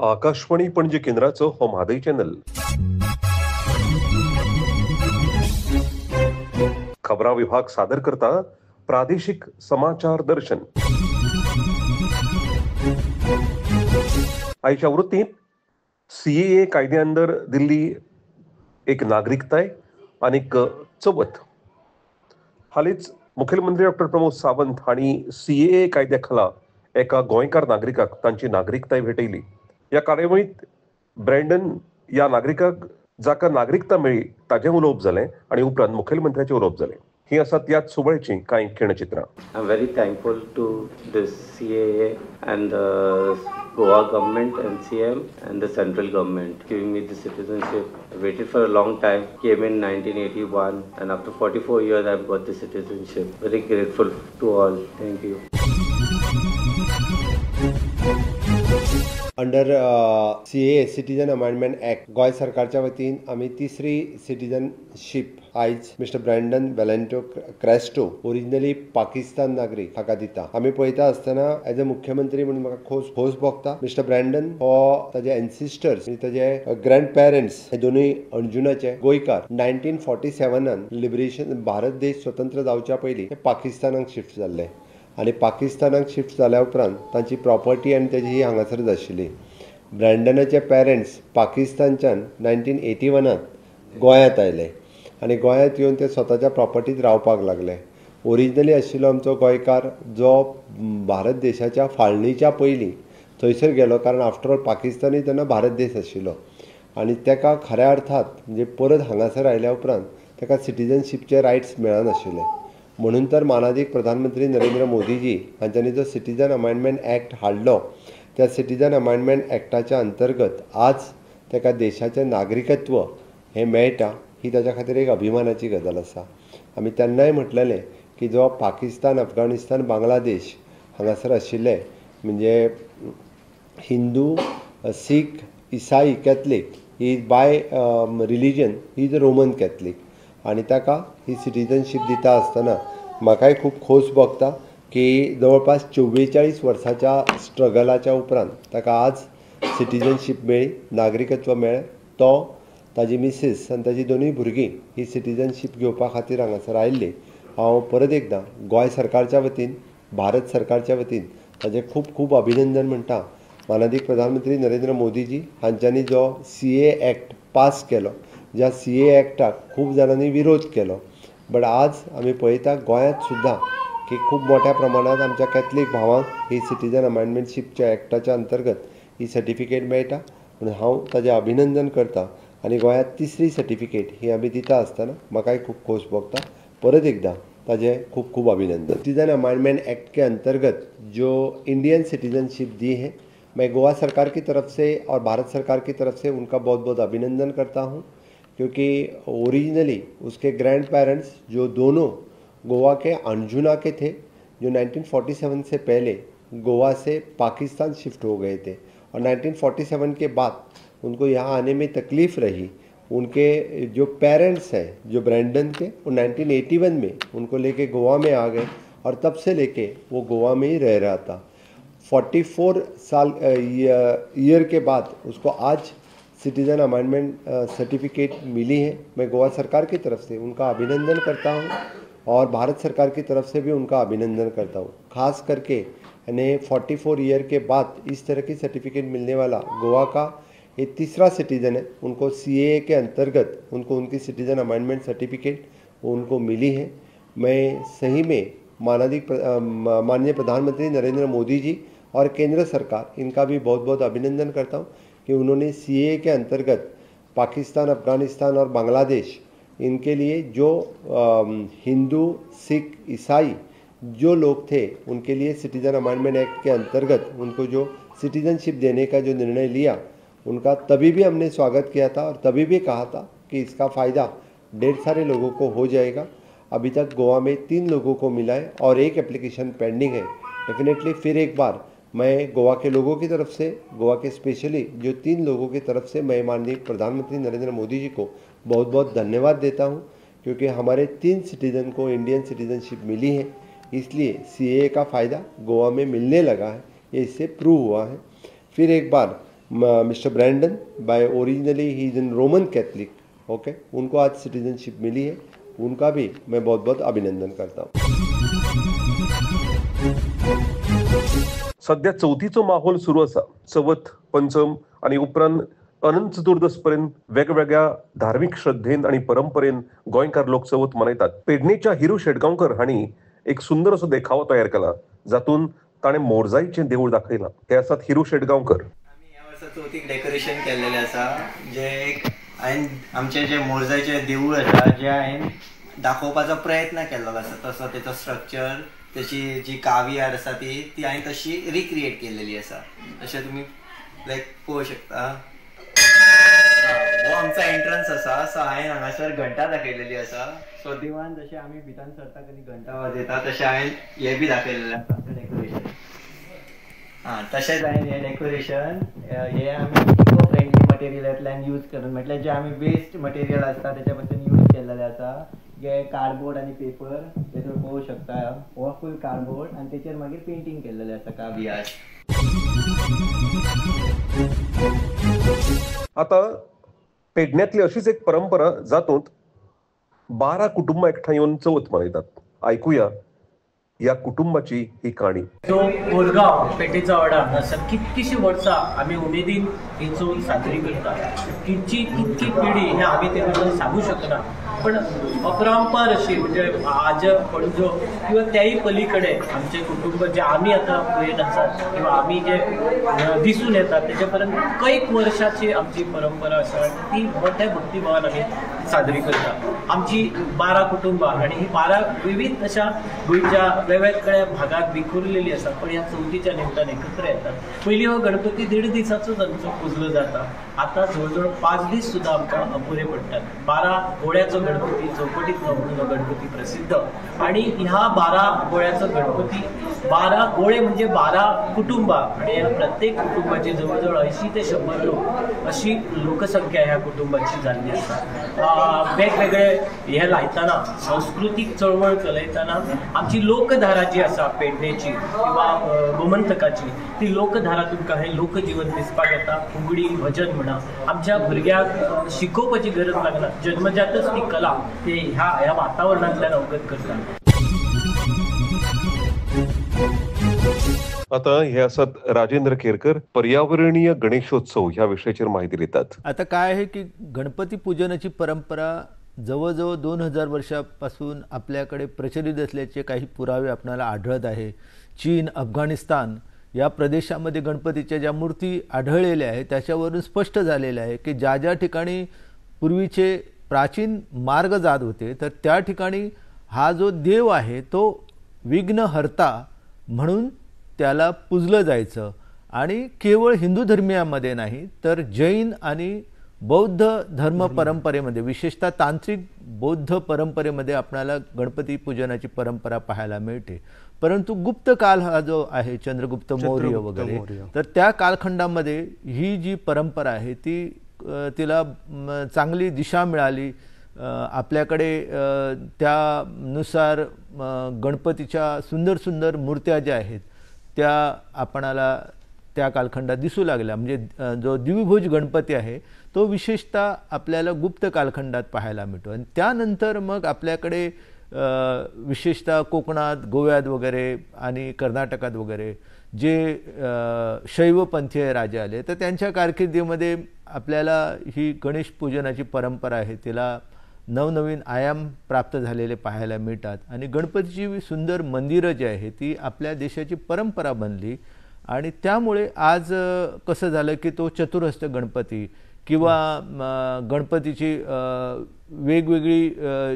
आकाशवाणी पणजी केंद्राचं हो म्हादय चॅनल. खबरां विभाग सादर करता प्रादेशिक समाचार दर्शन. आयच्या वृत्तींत CAA कायदे अंडर दिल्ली एक नागरिकताय आनीक चवथ. हालींच मुखेलमंत्री डॉ. प्रमोद सावंत हांणी CAA कायद्या खाला एका गोंयकार नागरिकाक तांची नागरिकताय भेटयली. ह्या कार्यावळींत ब्रँडन ह्या नागरिकाक जाका नागरिकता मेळ्ळी ताचें उलोवप जालें आनी उपरांत मुखेलमंत्र्याचें उलोवप जालें. ही आसात त्याच सुवाळ्याचीं कांय खिणचित्रां. I'm very thankful to this CAA and the Goa government and CM and the central government giving me the citizenship. I waited for a long time, came in 1981 and after 44 years I've got the citizenship. Very grateful to all. Thank you. Under CAA citizen amendment act Goa सरकारच्या वतीन आमी तिसरी citizenship आयज mister Brandon Valento Cresto originally Pakistan नागरीक हाका दिता. आमी पळयता आसतना एज अ मुख्यमंत्री म्हणून म्हाका खोस भोगता. मिस्टर ब्रँडन हो ताजे एन्सिस्टर्स आनी ताजे ग्रँड पेरंट्स हे दोनूय अंजुनाचे गोंयकार 1947 लिबरेशन भारत देश स्वतंत्र जावच्या पयलीं हे पाकिस्तानाक शिफ्ट जाल्ले आनी पाकिस्तानाक शिफ्ट जाल्या उपरांत तांची प्रॉपर्टी आनी ताजी ही हांगासरच आशिल्ली. ब्रँडनाचे पेरंट्स पाकिस्तानच्यान 1981 गोंयांत आयले आनी गोंयांत येवन ते स्वताच्या प्रॉपर्टींत रावपाक लागले. ओरिजिनली आशिल्लो आमचो गोंयकार जो भारत देशाच्या फाळणीच्या पयलीं थंयसर गेलो, कारण आफ्टर ऑल पाकिस्तानूय तेन्ना भारत देश आशिल्लो आनी तेका खऱ्या अर्थात म्हणजे परत हांगासर आयल्या उपरांत तेका सिटीजनशीपचे रायट्स मेळनाशिल्ले. म्हणून तर मानादीक प्रधानमंत्री नरेंद्र मोदीजी हांच्यांनी जो सिटीजन अमेंडमेंट एक्ट हाडलो, त्या सिटीजन अमेंडमेंट एक्टाच्या अंतर्गत आज तेका देशाचें नागरिकत्व हें मेळटा. ही ताच्या खातीर एक अभिमानाची गजाल आसा. आमी तेन्नाय म्हटलेलें की जो पाकिस्तान, अफगाणिस्तान, बांगलादेश हांगासर आशिल्ले म्हणजे हिंदू, सीख, इसाई, Catholic he bye religion he is Roman Catholic आनी ताका ही सिटीजनशीप दिता आसतना म्हाकाय खूब खोस भोगता की जवळपास 44 वर्साच्या स्ट्रगलाच्या उपरांत ताका आज सिटीजनशीप मेळ्ळी, नागरिकत्व मेळ्ळें. तो, ताजी मिसीस आनी ताजी दोनूय भुरगीं ही सिटीजनशीप घेवपा खातीर हांगासर आयिल्ली. हांव परत एकदां गोंय सरकारच्या वतीन, भारत सरकारच्या वतीन ताजें खूब खूब अभिनंदन म्हणटा. माननीय प्रधानमंत्री नरेंद्र मोदीजी हांच्यांनी जो CAA एक्ट पास केलो, ज्या CAA एक्टाक खूब जाणांनी विरोध केलो, बट आज आमी पळयता गोंयांत सुद्दां की खूब मोठ्या प्रमाणांत आमच्या कॅथलीक भावांक ही सिटीजन अमेंडमेंटशीपच्या एक्टाच्या अंतर्गत ही सर्टिफिकेट मेळटा. म्हणून हांव ताजें अभिनंदन करता आनी गोंयांत तिसरी सर्टिफिकेट ही आमी दिता आसतना म्हाकाय खूब खोस भोगता. परत एकदां ताजें खूब खूब अभिनंदन. सिटीजन अमेंडमेंट एक्ट के अंतर्गत जो इंडियन सिटीजनशिप दी है, मैं गोवा सरकार की तरफ से और भारत सरकार की तरफ से उनका बहुत बहुत अभिनंदन करता हूँ, क्योंकि ओरिजिनली उसके ग्रैंड पेरेंट्स जो दोनों गोवा के अंजुना के थे, जो 1947 से पहले गोवा से पाकिस्तान शिफ्ट हो गए थे और 1947 के बाद उनको यहाँ आने में तकलीफ़ रही. उनके जो पेरेंट्स हैं, जो ब्रैंडन के, वो 1981 में उनको लेके गोवा में आ गए और तब से लेके वो गोवा में ही रह रहा था. 44 साल ईयर के बाद उसको आज सिटीज़न अमेंडमेंट सर्टिफिकेट मिली है. मैं गोवा सरकार की तरफ से उनका अभिनंदन करता हूँ और भारत सरकार की तरफ से भी उनका अभिनंदन करता हूँ. ख़ास करके यानी 44 ईयर के बाद इस तरह की सर्टिफिकेट मिलने वाला गोवा का ये तीसरा सिटीज़न है. उनको CAA के अंतर्गत उनको उनकी सिटीज़न अमेंडमेंट सर्टिफिकेट उनको मिली है. मैं सही में माननीय प्रधानमंत्री नरेंद्र मोदी जी और केंद्र सरकार इनका भी बहुत बहुत अभिनंदन करता हूँ कि उन्होंने CAA के अंतर्गत पाकिस्तान, अफगानिस्तान और बांग्लादेश इनके लिए जो हिंदू, सिख, ईसाई जो लोग थे उनके लिए सिटीज़न अमेंडमेंट एक्ट के अंतर्गत उनको जो सिटीजनशिप देने का जो निर्णय लिया, उनका तभी भी हमने स्वागत किया था और तभी भी कहा था कि इसका फ़ायदा ढेर सारे लोगों को हो जाएगा. अभी तक गोवा में 3 लोगों को मिला है और एक एप्लीकेशन पेंडिंग है. डेफिनेटली फिर एक बार मैं गोवा के लोगों की तरफ से, गोवा के स्पेशली जो 3 लोगों की तरफ से मैं माननीय प्रधानमंत्री नरेंद्र मोदी जी को बहुत बहुत धन्यवाद देता हूं, क्योंकि हमारे 3 सिटीज़न को इंडियन सिटीजनशिप मिली है. इसलिए CAA का फ़ायदा गोवा में मिलने लगा है, ये इससे प्रूव हुआ है. फिर एक बार mister Brandon by originally he is in Roman Catholic, okay, उनको आज सिटीजनशिप मिली है, उनका भी मैं बहुत बहुत अभिनंदन करता हूँ. सध्या चवथीचो माहोल सुरू असा. चवथ, पंचम आणि उपरांत अनंत चतुर्दश पर्यंत वेगवेगळ्या धार्मिक श्रद्धेन आणि परंपरेन गोंयकार लोक चवथ मनयतात. पेडणेच्या हिरू शेटगांवकर हांणी एक सुंदर असो देखावो तयार केला, जातून ताणें मोरजाईचें देवूळ दाखयलां. ते आसात हिरू शेटगांवकर. आम्ही या वर्सा चवथीक डेकोरेशन केल्लेलें आसा, जे हांवें आमचें जें मोरजाईचें देवूळ आसा जें हांवें दाखोवपाचो प्रयत्न केल्लो आसा, तसो तेचो स्ट्रक्चर, त्याची जी कावी आसा ती हांवें तशी रिक्रिएट केलेली आसा. तशें तुमी लायक पळोवंक शकता. हो आमचो एंट्रन्स आसा. सो हांवें हांगासर घंटा दाखयलेली आसा. सो देवळान जशें आमी भितर सरता आनी घंटा वाजयता तशें हांवें हें बी दाखयलेलें आसा डेकोरेशन. तशेंच हांवें हें डेकोरेशन हें आमी इको फ्रेंडली मटेरियलांतल्यान यूज करून, म्हटल्यार जे आमी वेस्ट मटेरियल आसता तेच्या पासून यूज केल्लेलें आसा. हे कार्डबोर्ड आनी पेपर हे तुमी पळोवंक शकता. हो फूल कार्डबोर्ड आनी तेचेर मागीर पेंटींग केल्लेलें आसा काव्यार. आता पेडण्यातली अशीच एक परंपरा जातूंत 12 कुटुंबां एकठांय येवन चवथ मनयतात. आयकुया या कुटुंबाची ही काणी. तो कोरगांव पेटेचा वाडा हांगासर कितकीशीं वर्सां आमी उमेदीन ही चवथ साजरी करतात. कितकी पिढी हे आमी ते बद्दल सांगू शकना, पण अपरंपार अशी म्हणजे आज पणजो किंवा त्याही पलीकडे आमचे कुटुंब जे आमी आतां पळयत आसात किंवा आमी जे दिसून येतात तेचे पर्यंत कैक वर्षाची आमची परंपरा आसा, ती मोठ्या भक्तिभावान आमी साजरी करतात. आमची 12 कुटुंबां आणि ही 12 विविध अशा गोंयच्या वेगवेगळ्या भागात विखुरलेली आसा, पण ह्या चवथीच्या निमतान एकत्र येतात. पयलीं हो गणपती 1.5 दिसाचोच आमचो पुजलो जाता. आता जवळजवळ 5 दीस सुद्धा आमकां अपुरे पडटात. 12 गोळ्याचो गणपती, चौकटीतलो म्हणून हो गणपती प्रसिद्ध. आणि ह्या 12 गोळ्याचो गणपती, 12 गोळे म्हणजे 12 कुटुंबां, आणि ह्या प्रत्येक कुटुंबाची जवळजवळ 80 ते 100 लोक अशी लोकसंख्या ह्या कुटुंबाची जाल्ली आसा. वेगवेगळे हे लायतना, सांस्कृतीक चळवळ चलयतना आमची लोकधारा जी आसा पेडणेची किंवा गोमंतकाची, ती लोकधारा तुमकां हे लोकजीवन दिसपाक येता. फुगडी, भजन म्हणा, आमच्या भुरग्याक शिकोवपाची गरज लागना, जन्मजातच ती कला ते ह्या वातावरणांतल्यान अवगत करतात. आता हे असत राजेंद्र केरकर, पर्यावरणीय गणेशोत्सव ह्या विषयाचेर माहिती देतात. आता काय आहे की गणपती पूजनाची परंपरा जवळजवळ 2000 वर्षापासून आपल्याकडे प्रचलित असल्याचे काही पुरावे आपल्याला आढळत आहे. चीन, अफगाणिस्तान या प्रदेशामध्ये गणपतीच्या ज्या मूर्ती आढळलेल्या आहेत त्याच्यावरून स्पष्ट झालेलं आहे की ज्या ज्या ठिकाणी पूर्वीचे प्राचीन मार्ग जात होते तर त्या ठिकाणी हा जो देव आहे तो विघ्नहर्ता म्हणून त्याला पूजलं जायचं. आणि केवळ हिंदू धर्मियामध्ये नाही तर जैन आणि बौद्ध धर्म परंपरेमध्ये, विशेषतः तांत्रिक बौद्ध परंपरेमध्ये आपल्याला गणपती पूजनाची परंपरा पाहायला मिळते. परंतु गुप्त काल हा जो आहे, चंद्रगुप्त मौर्य वगैरे, तर त्या कालखंडामध्ये ही जी परंपरा आहे तिला चांगली दिशा मिळाली. आपल्याकडे त्यानुसार गणपतीच्या सुंदर सुंदर मूर्त्या ज्या आहेत त्या आपणाला त्या कालखंडात दिसू लागल्या. म्हणजे जो द्विभुज गणपती आहे तो विशेषतः आपल्याला गुप्त कालखंडात पाहायला मिळतो. आणि त्यानंतर मग आपल्याकडे विशेषतः कोकणात, गोव्यात वगैरे आणि कर्नाटकात वगैरे जे शैवपंथीय राजे आले तर त्यांच्या कारकिर्दीमध्ये आपल्याला ही गणेश पूजनाची परंपरा आहे तिला नवनवीन आयाम प्राप्त झालेले पाहायला मिळतात. आणि गणपतीची सुंदर मंदिरं जी आहे ती आपल्या देशाची परंपरा बनली. आणि त्यामुळे आज कसं झालं की तो चतुरहस्त गणपती किंवा गणपतीची वेगवेगळी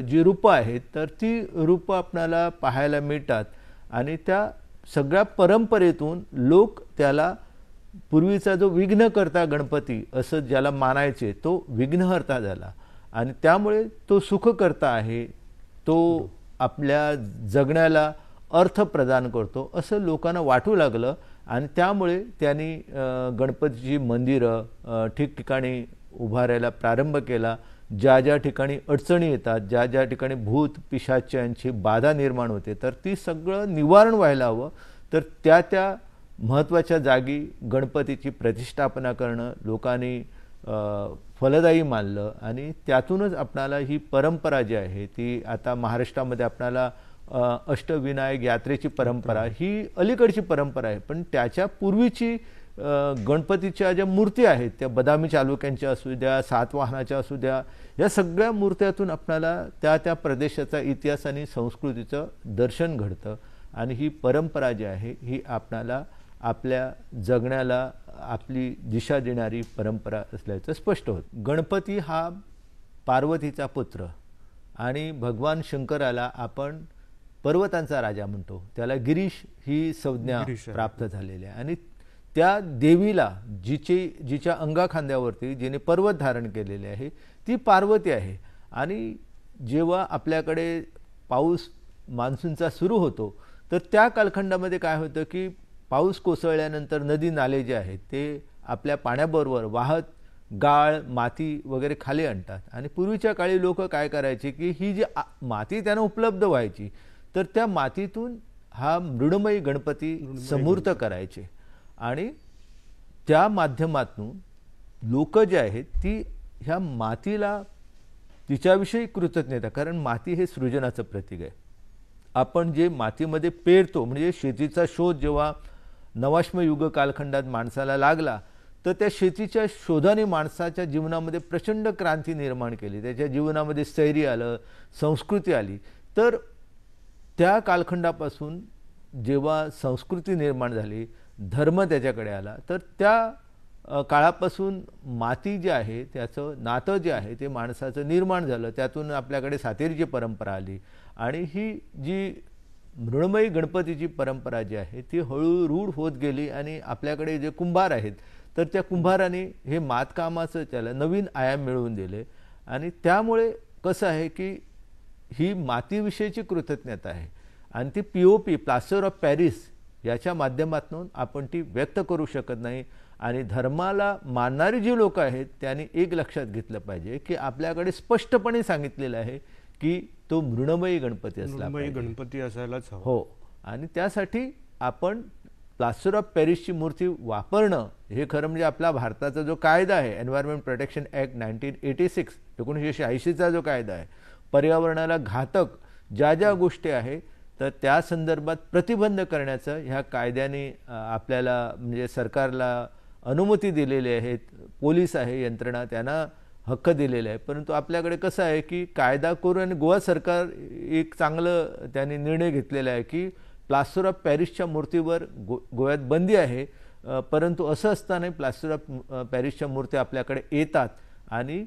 जी रूपं आहेत तर ती रूपं आपल्याला पाहायला मिळतात. आणि त्या सगळ्या परंपरेतून लोक त्याला पूर्वीचा जो विघ्नकर्ता गणपती असं ज्याला मानायचे तो विघ्नहर्ता झाला. आणि त्यामुळे तो सुखकर्ता आहे, तो आपल्या जगण्याला अर्थ प्रदान करतो असं लोकांना वाटू लागलं. आणि त्यामुळे त्यांनी गणपतीची मंदिरं ठिकठिकाणी उभारायला प्रारंभ केला. ज्या ज्या ठिकाणी अडचणी येतात, ज्या ज्या ठिकाणी भूत पिशाच्यांची बाधा निर्माण होते तर ती सगळं निवारण व्हायला हवं तर त्या महत्त्वाच्या जागी गणपतीची प्रतिष्ठापना करणं लोकांनी फलदायी मानलं आणि त्यातूनच आपणाला ही परंपरा जी आहे ती आता महाराष्ट्रामध्ये आपणाला अष्टविनायक यात्रेची परंपरा ही अलीकडची परंपरा आहे, पण त्याच्या पूर्वीची गणपतीच्या ज्या मूर्ती आहेत त्या बदामी चालुक्यांच्या असू द्या, सातवाहनाच्या असू द्या, या सगळ्या मूर्त्यातून आपल्याला त्या त्या प्रदेशाचा इतिहास आणि संस्कृतीचं दर्शन घडतं आणि ही परंपरा जी आहे ही आपणाला आपल्या जगण्याला आपली दिशा देणारी परंपरा असल्याचं स्पष्ट होतं. गणपती हा पार्वतीचा पुत्र आणि भगवान शंकराला आपण पर्वतांचा राजा म्हणतो, त्याला गिरीश ही संज्ञा प्राप्त झालेली आहे आणि त्या देवीला जिच्या अंगाखांद्यावरती जिने पर्वत धारण केलेले आहे ती पार्वती आहे. आणि जेव्हा आपल्याकडे पाऊस मान्सूनचा सुरू होतो तर त्या कालखंडामध्ये काय होतं की पाऊस कोसळल्यानंतर नदी नाले जे आहेत ते आपल्या पाण्याबरोबर वाहत गाळ माती वगैरे खाली आणतात आणि पूर्वीच्या काळी लोक काय करायचे की ही जी माती त्यांना उपलब्ध व्हायची तर त्या मातीतून हा मृण्मयी गणपती समूर्त करायचे आणि त्या माध्यमातून लोक जे आहेत ती ह्या मातीला तिच्याविषयी कृतज्ञता, कारण माती हे सृजनाचं प्रतीक आहे. आपण जे मातीमध्ये पेरतो म्हणजे शेतीचा शोध जेव्हा नवाश्म युग कालखंडात माणसाला लागला तर त्या शेतीच्या शोधाने माणसाच्या जीवनामध्ये प्रचंड क्रांती निर्माण केली, त्याच्या जीवनामध्ये स्थैर्य आलं, संस्कृती आली. तर त्या कालखंडापासून जेव्हा संस्कृती निर्माण झाली, धर्म त्याच्याकडे आला, तर त्या काळापासून माती जी आहे त्याचं नातं जे आहे ते माणसाचं निर्माण झालं. त्यातून आपल्याकडे सातेरीची परंपरा आली आणि ही जी मृण्मयी गणपतीची परंपरा जी आहे ती हळूहळू रूढ होत गेली आणि आपल्याकडे जे कुंभार आहेत तर त्या कुंभाराने हे मातकामाचं त्याला नवीन आयाम मिळवून दिले आणि त्यामुळे कसं आहे की ही मातीविषयीची कृतज्ञता आहे आणि ती POP प्लास्टर ऑफ पॅरिस याच्या माध्यमातून आपण ती व्यक्त करू शकत नाही. आणि धर्माला मानणारी जी लोक आहेत त्यांनी एक लक्षात घेतलं पाहिजे की आपल्याकडे स्पष्टपणे सांगितलेलं आहे की तो मृण्मयी गणपती असला पाहिजे, गणपती असायलाच हवा. हो, आणि त्यासाठी आपण प्लास्टर ऑफ पॅरिसची मूर्ती वापरणं हे खरं म्हणजे आपला भारताचा जो कायदा आहे एन्व्हायरमेंट प्रोटेक्शन ॲक्ट 1986 1986चा जो कायदा आहे, पर्यावरणाला घातक ज्या ज्या गोष्टी आहे तर त्या संदर्भात प्रतिबंध करण्याचं ह्या कायद्याने आपल्याला म्हणजे सरकारला अनुमती दिलेली आहे, पोलीस आहे यंत्रणा त्यांना हक्क दिलेला आहे. परंतु आपल्याकडे कसं आहे की कायदा करून आणि गोवा सरकार एक चांगलं त्यांनी निर्णय घेतलेला आहे की प्लास्टर ऑफ पॅरिसच्या मूर्तीवर गोव्यात बंदी आहे, परंतु असं असताना प्लास्टर ऑफ पॅरिसच्या मूर्त्या आपल्याकडे येतात आणि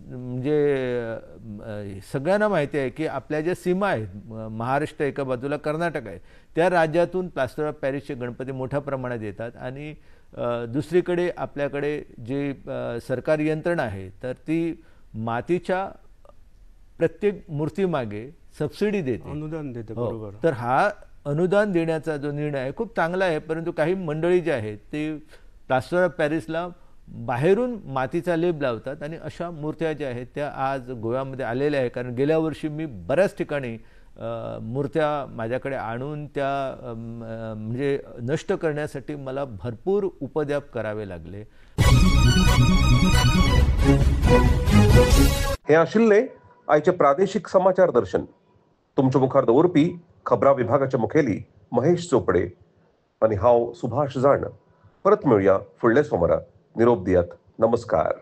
म्हणजे सगळ्यांना माहिती आहे की आपल्या ज्या सीमा आहेत महाराष्ट्र एका बाजूला कर्नाटक आहे त्या राज्यातून प्लास्टर ऑफ पॅरिसचे गणपती मोठ्या प्रमाणात येतात आणि दुसरीकडे आपल्याकडे जे सरकारी यंत्रणा आहे तर ती मातीच्या प्रत्येक मूर्तीमागे सबसिडी देते, अनुदान देते. बरोबर. तर हा अनुदान देण्याचा जो निर्णय आहे खूप चांगला आहे. परंतु काही मंडळी जे आहेत ते प्लास्टर ऑफ पॅरिसला बाहेरून मातीचा लेप लावतात आणि अशा मूर्त्या ज्या आहेत त्या आज गोव्यामध्ये आलेल्या आहे. कारण गेल्या वर्षी मी बऱ्याच ठिकाणी मूर्त्या माझ्याकडे आणून त्या म्हणजे नष्ट करण्यासाठी मला भरपूर उपद्व्याप करावे लागले. हे आशिल्ले आयचे प्रादेशिक समाचार दर्शन. तुमच्या मुखार दवरपी खबरां विभागाचे मुखेली महेश चोपडे आणि हांव सुभाष जाण. परत मेळुया फुडल्या सोमारा. निरोप दियात. नमस्कार.